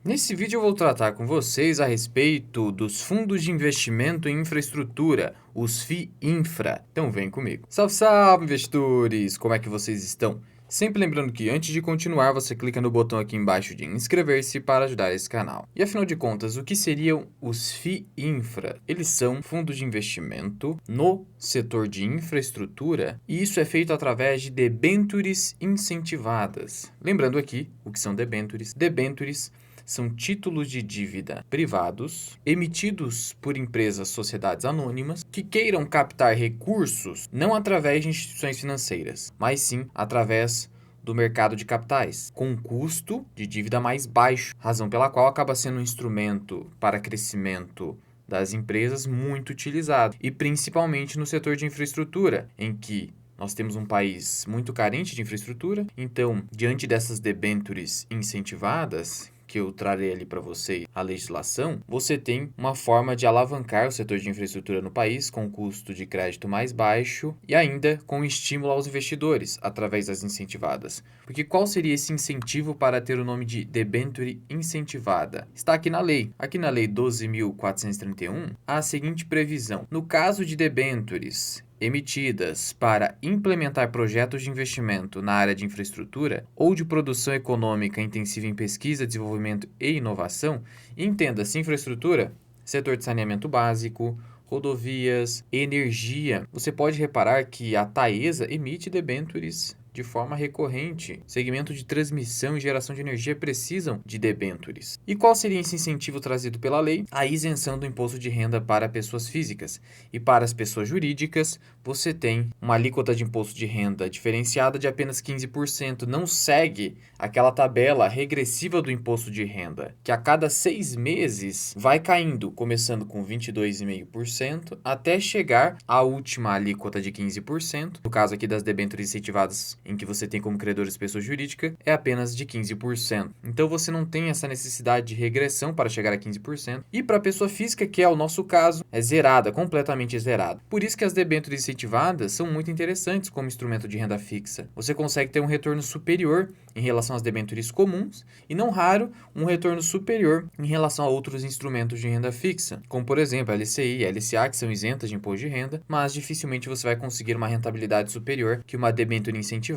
Nesse vídeo eu vou tratar com vocês a respeito dos fundos de investimento em infraestrutura, os FIINFRA. Então vem comigo. Salve, salve, investidores! Como é que vocês estão? Sempre lembrando que antes de continuar, você clica no botão aqui embaixo de inscrever-se para ajudar esse canal. E afinal de contas, o que seriam os FIINFRA? Eles são fundos de investimento no setor de infraestrutura e isso é feito através de debêntures incentivadas. Lembrando aqui o que são debêntures. Debêntures são títulos de dívida privados emitidos por empresas, sociedades anônimas que queiram captar recursos não através de instituições financeiras, mas sim através do mercado de capitais, com um custo de dívida mais baixo, razão pela qual acaba sendo um instrumento para crescimento das empresas muito utilizado, e principalmente no setor de infraestrutura, em que nós temos um país muito carente de infraestrutura. Então, diante dessas debêntures incentivadas, que eu trarei ali para você a legislação, você tem uma forma de alavancar o setor de infraestrutura no país com custo de crédito mais baixo e ainda com estímulo aos investidores através das incentivadas. Porque qual seria esse incentivo para ter o nome de debênture incentivada? Está aqui na lei. Aqui na lei 12.431, há a seguinte previsão: no caso de debêntures emitidas para implementar projetos de investimento na área de infraestrutura ou de produção econômica intensiva em pesquisa, desenvolvimento e inovação, entenda-se infraestrutura, setor de saneamento básico, rodovias, energia. Você pode reparar que a Taesa emite debêntures de forma recorrente. Segmento de transmissão e geração de energia precisam de debêntures. E qual seria esse incentivo trazido pela lei? A isenção do imposto de renda para pessoas físicas. E para as pessoas jurídicas, você tem uma alíquota de imposto de renda diferenciada de apenas 15%. Não segue aquela tabela regressiva do imposto de renda, que a cada 6 meses vai caindo, começando com 22,5% até chegar à última alíquota de 15%. No caso aqui das debêntures incentivadas, em que você tem como credores pessoa jurídica, é apenas de 15%. Então você não tem essa necessidade de regressão para chegar a 15%. E para a pessoa física, que é o nosso caso, é zerada, completamente zerada. Por isso que as debêntures incentivadas são muito interessantes como instrumento de renda fixa. Você consegue ter um retorno superior em relação às debêntures comuns e, não raro, um retorno superior em relação a outros instrumentos de renda fixa, como por exemplo a LCI e a LCA, que são isentas de imposto de renda, mas dificilmente você vai conseguir uma rentabilidade superior que uma debênture incentivada.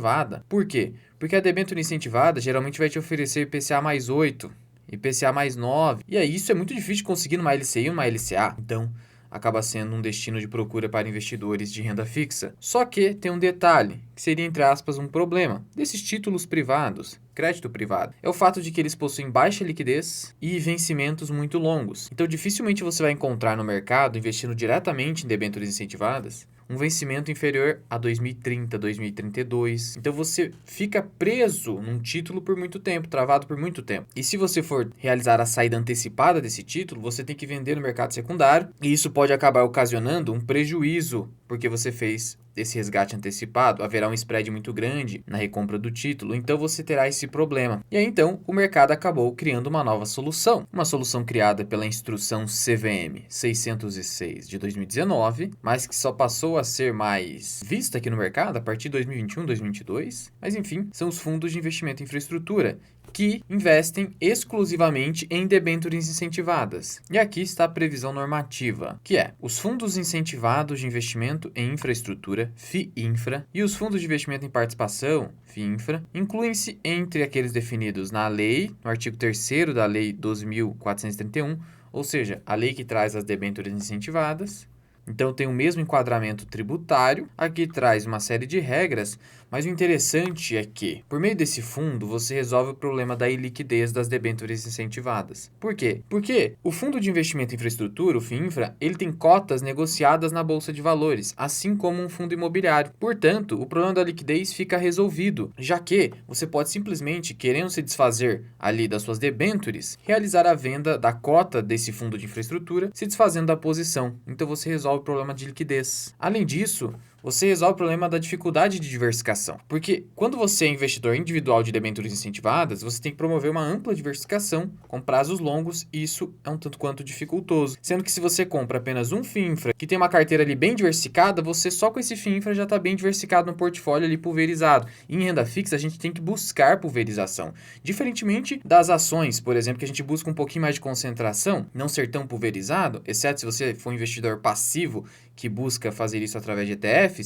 Por quê? Porque a debênture incentivada geralmente vai te oferecer IPCA mais 8, IPCA mais 9, e aí isso é muito difícil de conseguir numa LCI e uma LCA. Então, acaba sendo um destino de procura para investidores de renda fixa. Só que tem um detalhe, que seria, entre aspas, um problema desses títulos privados, crédito privado, é o fato de que eles possuem baixa liquidez e vencimentos muito longos. Então, dificilmente você vai encontrar no mercado, investindo diretamente em debêntures incentivadas, um vencimento inferior a 2030, 2032. Então você fica preso num título por muito tempo, travado por muito tempo. E se você for realizar a saída antecipada desse título, você tem que vender no mercado secundário, e isso pode acabar ocasionando um prejuízo, porque você fez esse resgate antecipado, haverá um spread muito grande na recompra do título, então você terá esse problema. E aí então o mercado acabou criando uma nova solução, uma solução criada pela instrução CVM 606 de 2019, mas que só passou a ser mais vista aqui no mercado a partir de 2021, 2022. Mas enfim, são os fundos de investimento em infraestrutura, que investem exclusivamente em debêntures incentivadas. E aqui está a previsão normativa, que é: os fundos incentivados de investimento em infraestrutura, FIINFRA, e os fundos de investimento em participação, FIINFRA, incluem-se entre aqueles definidos na lei, no artigo 3º da Lei 12.431, ou seja, a lei que traz as debêntures incentivadas. Então tem o mesmo enquadramento tributário, aqui traz uma série de regras, mas o interessante é que, por meio desse fundo, você resolve o problema da iliquidez das debêntures incentivadas. Por quê? Porque o Fundo de Investimento em Infraestrutura, o FIINFRA, ele tem cotas negociadas na Bolsa de Valores, assim como um fundo imobiliário. Portanto, o problema da liquidez fica resolvido, já que você pode simplesmente, querendo se desfazer ali das suas debêntures, realizar a venda da cota desse fundo de infraestrutura, se desfazendo da posição. Então você resolve o problema de liquidez. Além disso, você resolve o problema da dificuldade de diversificação. Porque quando você é investidor individual de debêntures incentivadas, você tem que promover uma ampla diversificação com prazos longos, e isso é um tanto quanto dificultoso. Sendo que se você compra apenas um FII Infra, que tem uma carteira ali bem diversificada, você só com esse FII Infra já está bem diversificado no portfólio ali pulverizado. E em renda fixa, a gente tem que buscar pulverização. Diferentemente das ações, por exemplo, que a gente busca um pouquinho mais de concentração, não ser tão pulverizado, exceto se você for um investidor passivo que busca fazer isso através de ETFs,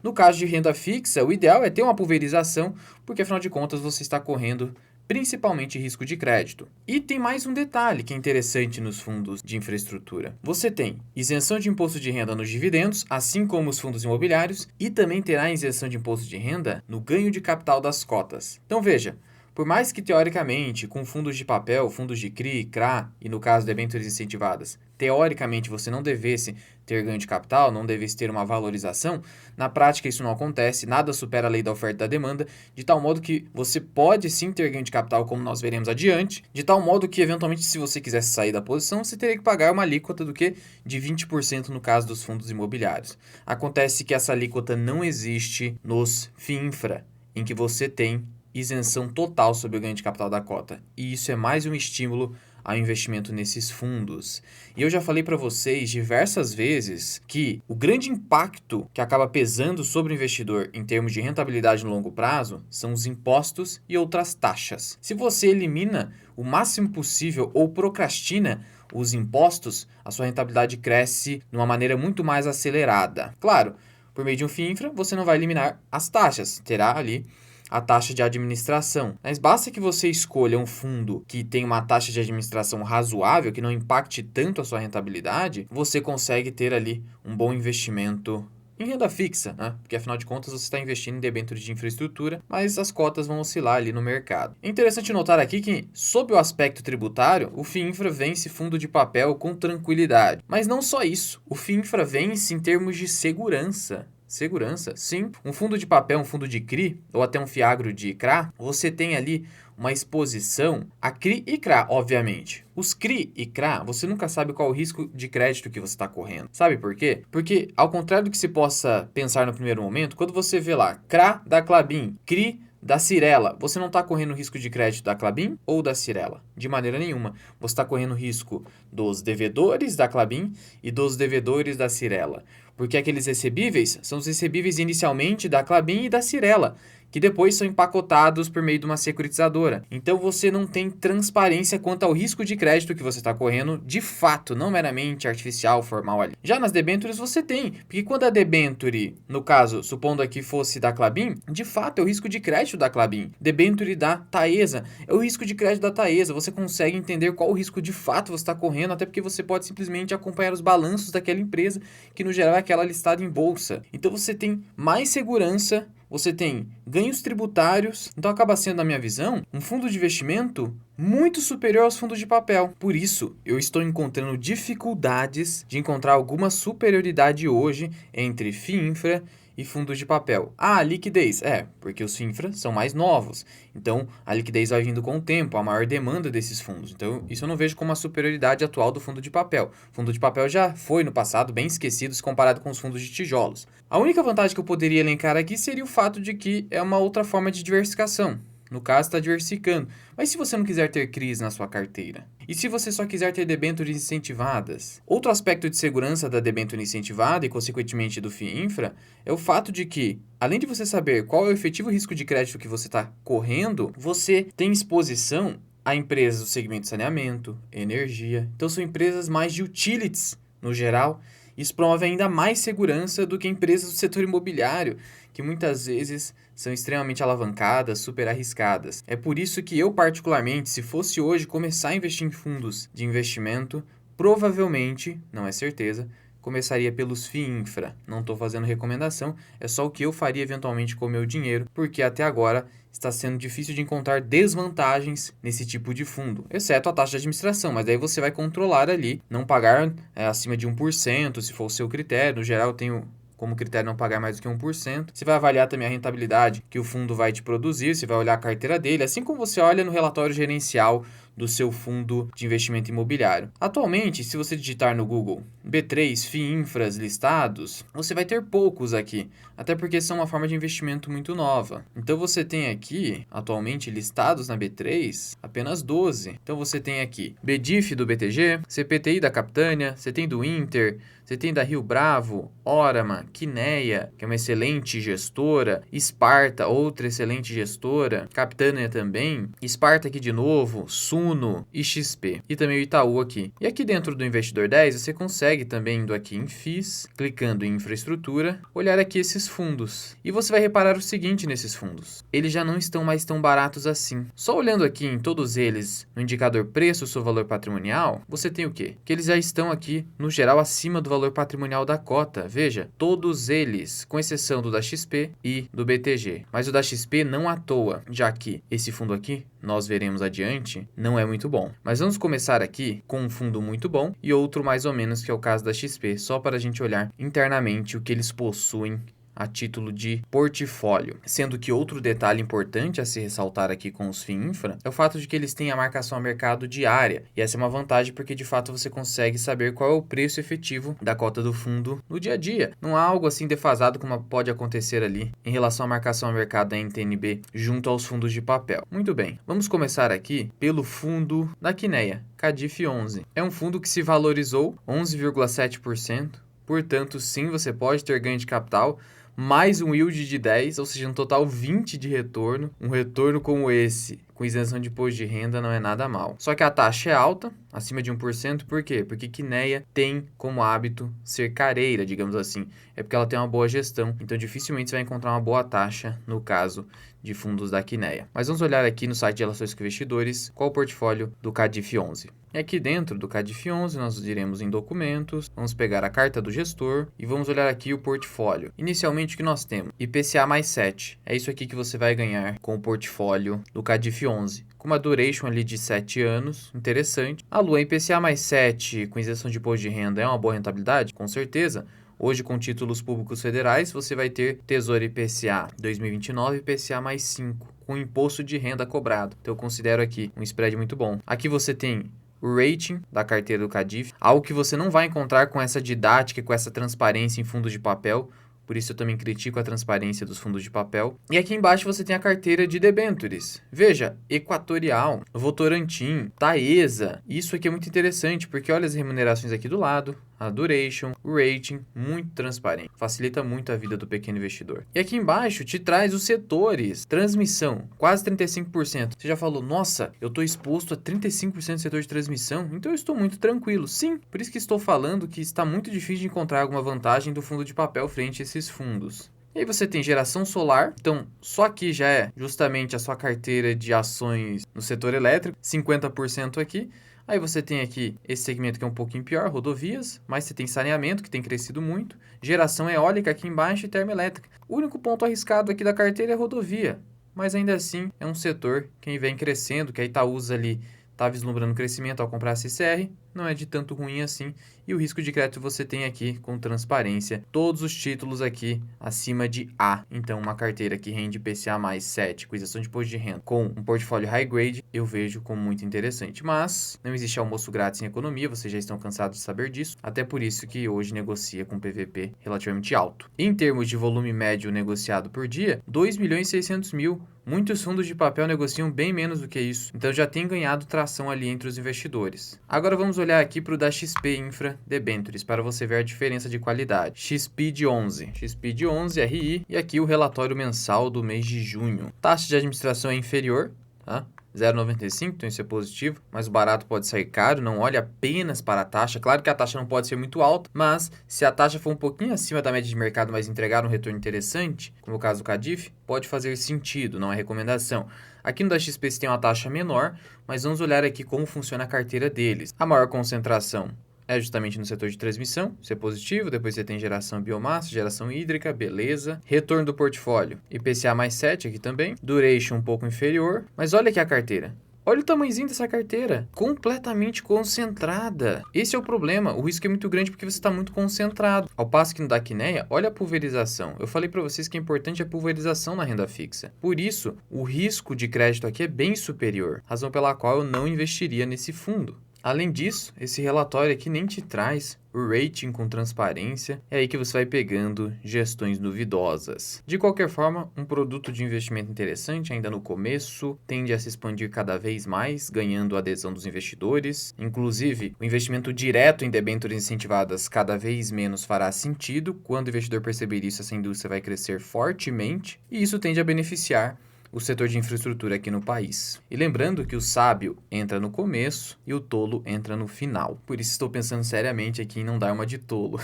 no caso de renda fixa, o ideal é ter uma pulverização, porque afinal de contas você está correndo principalmente risco de crédito. E tem mais um detalhe que é interessante nos fundos de infraestrutura. Você tem isenção de imposto de renda nos dividendos, assim como os fundos imobiliários, e também terá isenção de imposto de renda no ganho de capital das cotas. Então veja, por mais que teoricamente, com fundos de papel, fundos de CRI, CRA e no caso de debêntures incentivadas, teoricamente você não devesse ter ganho de capital, não devesse ter uma valorização, na prática isso não acontece, nada supera a lei da oferta e da demanda, de tal modo que você pode sim ter ganho de capital, como nós veremos adiante, de tal modo que eventualmente se você quisesse sair da posição, você teria que pagar uma alíquota do que? De 20% no caso dos fundos imobiliários. Acontece que essa alíquota não existe nos FII Infra, em que você tem isenção total sobre o ganho de capital da cota. E isso é mais um estímulo ao investimento nesses fundos. E eu já falei para vocês diversas vezes que o grande impacto que acaba pesando sobre o investidor em termos de rentabilidade no longo prazo são os impostos e outras taxas. Se você elimina o máximo possível ou procrastina os impostos, a sua rentabilidade cresce de uma maneira muito mais acelerada. Claro, por meio de um FII Infra, você não vai eliminar as taxas, terá ali a taxa de administração. Mas basta que você escolha um fundo que tem uma taxa de administração razoável, que não impacte tanto a sua rentabilidade, você consegue ter ali um bom investimento em renda fixa, né? Porque afinal de contas você está investindo em debêntures de infraestrutura, mas as cotas vão oscilar ali no mercado. É interessante notar aqui que, sob o aspecto tributário, o FII Infra vence fundo de papel com tranquilidade. Mas não só isso, o FII Infra vence em termos de segurança. Segurança, sim. Um fundo de papel, um fundo de CRI, ou até um fiagro de CRA, você tem ali uma exposição a CRI e CRA, obviamente. Os CRI e CRA, você nunca sabe qual o risco de crédito que você está correndo. Sabe por quê? Porque, ao contrário do que se possa pensar no primeiro momento, quando você vê lá CRA da Klabin, CRI da Cyrela, você não está correndo risco de crédito da Klabin ou da Cyrela? De maneira nenhuma. Você está correndo risco dos devedores da Klabin e dos devedores da Cyrela. Porque aqueles recebíveis são os recebíveis inicialmente da Klabin e da Cyrela, que depois são empacotados por meio de uma securitizadora. Então você não tem transparência quanto ao risco de crédito que você está correndo de fato, não meramente artificial, formal ali. Já nas debêntures você tem, porque quando a debênture, no caso, supondo aqui fosse da Klabin, de fato é o risco de crédito da Klabin. Debênture da Taesa é o risco de crédito da Taesa. Você consegue entender qual o risco de fato você está correndo, até porque você pode simplesmente acompanhar os balanços daquela empresa, que no geral é aquela listada em bolsa. Então você tem mais segurança, você tem ganhos tributários, então acaba sendo, na minha visão, um fundo de investimento muito superior aos fundos de papel. Por isso, eu estou encontrando dificuldades de encontrar alguma superioridade hoje entre FII Infra e fundos de papel. Ah, liquidez. Porque os FII Infra são mais novos. Então, a liquidez vai vindo com o tempo, a maior demanda desses fundos. Então, isso eu não vejo como uma superioridade atual do fundo de papel. O fundo de papel já foi, no passado, bem esquecido se comparado com os fundos de tijolos. A única vantagem que eu poderia elencar aqui seria o fato de que é uma outra forma de diversificação. No caso, está diversificando. Mas se você não quiser ter CRIs na sua carteira? E se você só quiser ter debêntures incentivadas? Outro aspecto de segurança da debênture incentivada e, consequentemente, do FII Infra é o fato de que, além de você saber qual é o efetivo risco de crédito que você está correndo, você tem exposição a empresas do segmento de saneamento, energia. Então, são empresas mais de utilities, no geral. Isso promove ainda mais segurança do que empresas do setor imobiliário, que muitas vezes são extremamente alavancadas, super arriscadas. É por isso que eu, particularmente, se fosse hoje começar a investir em fundos de investimento, provavelmente, não é certeza, começaria pelos FII Infra. Não estou fazendo recomendação, é só o que eu faria eventualmente com o meu dinheiro, porque até agora está sendo difícil de encontrar desvantagens nesse tipo de fundo, exceto a taxa de administração, mas daí você vai controlar ali, não pagar acima de 1%, se for o seu critério. No geral, eu tenho como critério não pagar mais do que 1%. Você vai avaliar também a rentabilidade que o fundo vai te produzir, você vai olhar a carteira dele, assim como você olha no relatório gerencial do seu fundo de investimento imobiliário. Atualmente, se você digitar no Google B3 FII Infras listados, você vai ter poucos aqui, até porque são uma forma de investimento muito nova. Então você tem aqui, atualmente listados na B3, apenas 12. Então você tem aqui BDIF do BTG, CPTI da Capitânia, você tem do Inter, você tem da Rio Bravo, Orama, Quineia, que é uma excelente gestora, Sparta, outra excelente gestora, Capitânia também, Sparta aqui de novo, Suno e XP. E também o Itaú aqui. E aqui dentro do Investidor 10, você consegue também, indo aqui em FIIs, clicando em Infraestrutura, olhar aqui esses fundos. E você vai reparar o seguinte nesses fundos. Eles já não estão mais tão baratos assim. Só olhando aqui em todos eles, no indicador preço sobre valor patrimonial, você tem o quê? Que eles já estão aqui, no geral, acima do valor patrimonial da cota. Veja, todos eles, com exceção do da XP e do BTG. Mas o da XP não à toa, já que esse fundo aqui, nós veremos adiante, não é muito bom. Mas vamos começar aqui com um fundo muito bom e outro mais ou menos, que é o caso da XP, só para a gente olhar internamente o que eles possuem a título de portfólio. Sendo que outro detalhe importante a se ressaltar aqui com os FII Infra é o fato de que eles têm a marcação a mercado diária. E essa é uma vantagem porque de fato você consegue saber qual é o preço efetivo da cota do fundo no dia a dia. Não há algo assim defasado como pode acontecer ali em relação à marcação a mercado da NTN-B junto aos fundos de papel. Muito bem, vamos começar aqui pelo fundo da Quineia, CADIF 11. É um fundo que se valorizou 11,7%, portanto sim, você pode ter ganho de capital, mais um yield de 10, ou seja, no total 20 de retorno. Um retorno como esse, com isenção de imposto de renda, não é nada mal. Só que a taxa é alta, acima de 1%, por quê? Porque Quineia tem como hábito ser careira, digamos assim. É porque ela tem uma boa gestão, então dificilmente você vai encontrar uma boa taxa no caso de fundos da Quineia. Mas vamos olhar aqui no site de relações com investidores qual o portfólio do CADIF 11. E aqui dentro do CADIF 11 nós iremos em documentos, vamos pegar a carta do gestor e vamos olhar aqui o portfólio. Inicialmente o que nós temos? IPCA mais 7. É isso aqui que você vai ganhar com o portfólio do CADIF 11. Com uma duration ali de 7 anos, interessante. A Lua IPCA mais 7 com isenção de imposto de renda é uma boa rentabilidade? Com certeza. Hoje, com títulos públicos federais, você vai ter Tesouro IPCA 2029 e IPCA mais 5, com imposto de renda cobrado. Então, eu considero aqui um spread muito bom. Aqui você tem o rating da carteira do CADIF, algo que você não vai encontrar com essa didática, com essa transparência em fundos de papel. Por isso eu também critico a transparência dos fundos de papel. E aqui embaixo você tem a carteira de debêntures. Veja, Equatorial, Votorantim, Taesa. Isso aqui é muito interessante, porque olha as remunerações aqui do lado, a duration, o rating, muito transparente. Facilita muito a vida do pequeno investidor. E aqui embaixo te traz os setores. Transmissão, quase 35%. Você já falou, nossa, eu estou exposto a 35% do setor de transmissão, então eu estou muito tranquilo. Sim, por isso que estou falando que está muito difícil de encontrar alguma vantagem do fundo de papel frente a esses fundos. E aí você tem geração solar, então só aqui já é justamente a sua carteira de ações no setor elétrico, 50% aqui. Aí você tem aqui esse segmento que é um pouquinho pior, rodovias, mas você tem saneamento, que tem crescido muito, geração eólica aqui embaixo e termoelétrica. O único ponto arriscado aqui da carteira é rodovia, mas ainda assim é um setor que vem crescendo, que a Itaúsa ali está vislumbrando crescimento ao comprar a CCR, não é de tanto ruim assim. E o risco de crédito você tem aqui com transparência. Todos os títulos aqui acima de A. Então, uma carteira que rende IPCA mais 7, com isenção de imposto de renda, com um portfólio high grade, eu vejo como muito interessante. Mas não existe almoço grátis em economia, vocês já estão cansados de saber disso. Até por isso que hoje negocia com PVP relativamente alto. Em termos de volume médio negociado por dia, 2.600.000. Muitos fundos de papel negociam bem menos do que isso, então já tem ganhado tração ali entre os investidores. Agora vamos olhar aqui para o da XP Infra Debentures, para você ver a diferença de qualidade. XP de 11, XP de 11, RI, e aqui o relatório mensal do mês de junho. Taxa de administração é inferior, tá? 0,95, então isso é positivo, mas o barato pode sair caro, não olhe apenas para a taxa. Claro que a taxa não pode ser muito alta, mas se a taxa for um pouquinho acima da média de mercado, mas entregar um retorno interessante, como o caso do CADIF, pode fazer sentido, não é recomendação. Aqui no da XP tem uma taxa menor, mas vamos olhar aqui como funciona a carteira deles. A maior concentração é justamente no setor de transmissão, isso é positivo. Depois você tem geração biomassa, geração hídrica, beleza. Retorno do portfólio, IPCA mais 7 aqui também. Duration um pouco inferior, mas olha aqui a carteira. Olha o tamanhozinho dessa carteira, completamente concentrada. Esse é o problema, o risco é muito grande porque você está muito concentrado. Ao passo que no da Quineia, olha a pulverização. Eu falei para vocês que é importante a pulverização na renda fixa. Por isso, o risco de crédito aqui é bem superior, razão pela qual eu não investiria nesse fundo. Além disso, esse relatório aqui nem te traz o rating com transparência, é aí que você vai pegando gestões duvidosas. De qualquer forma, um produto de investimento interessante ainda no começo, tende a se expandir cada vez mais, ganhando a adesão dos investidores. Inclusive, o investimento direto em debêntures incentivadas cada vez menos fará sentido. Quando o investidor perceber isso, essa indústria vai crescer fortemente e isso tende a beneficiar o setor de infraestrutura aqui no país. E lembrando que o sábio entra no começo e o tolo entra no final. Por isso estou pensando seriamente aqui em não dar uma de tolo.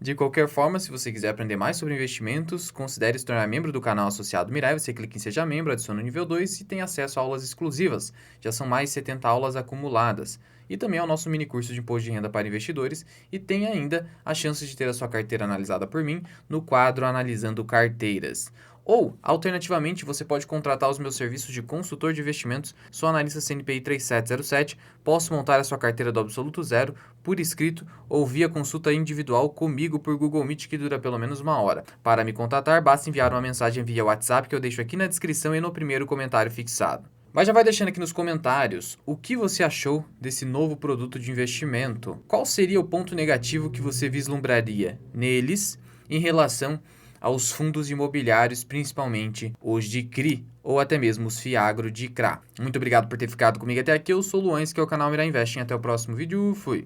De qualquer forma, se você quiser aprender mais sobre investimentos, considere se tornar membro do canal associado Mirai. Você clica em Seja Membro, adiciona o nível 2 e tem acesso a aulas exclusivas. Já são mais de 70 aulas acumuladas. E também ao nosso mini curso de imposto de renda para investidores e tem ainda a chance de ter a sua carteira analisada por mim no quadro Analisando Carteiras. Ou, alternativamente, você pode contratar os meus serviços de consultor de investimentos, sou analista CNPI 3707, posso montar a sua carteira do absoluto zero, por escrito ou via consulta individual comigo por Google Meet, que dura pelo menos 1 hora. Para me contatar, basta enviar uma mensagem via WhatsApp que eu deixo aqui na descrição e no primeiro comentário fixado. Mas já vai deixando aqui nos comentários o que você achou desse novo produto de investimento. Qual seria o ponto negativo que você vislumbraria neles em relação aos fundos imobiliários, principalmente os de CRI ou até mesmo os FIAGRO de CRA. Muito obrigado por ter ficado comigo até aqui. Eu sou o Luan, esse que é o canal Mirai Investing. Até o próximo vídeo. Fui!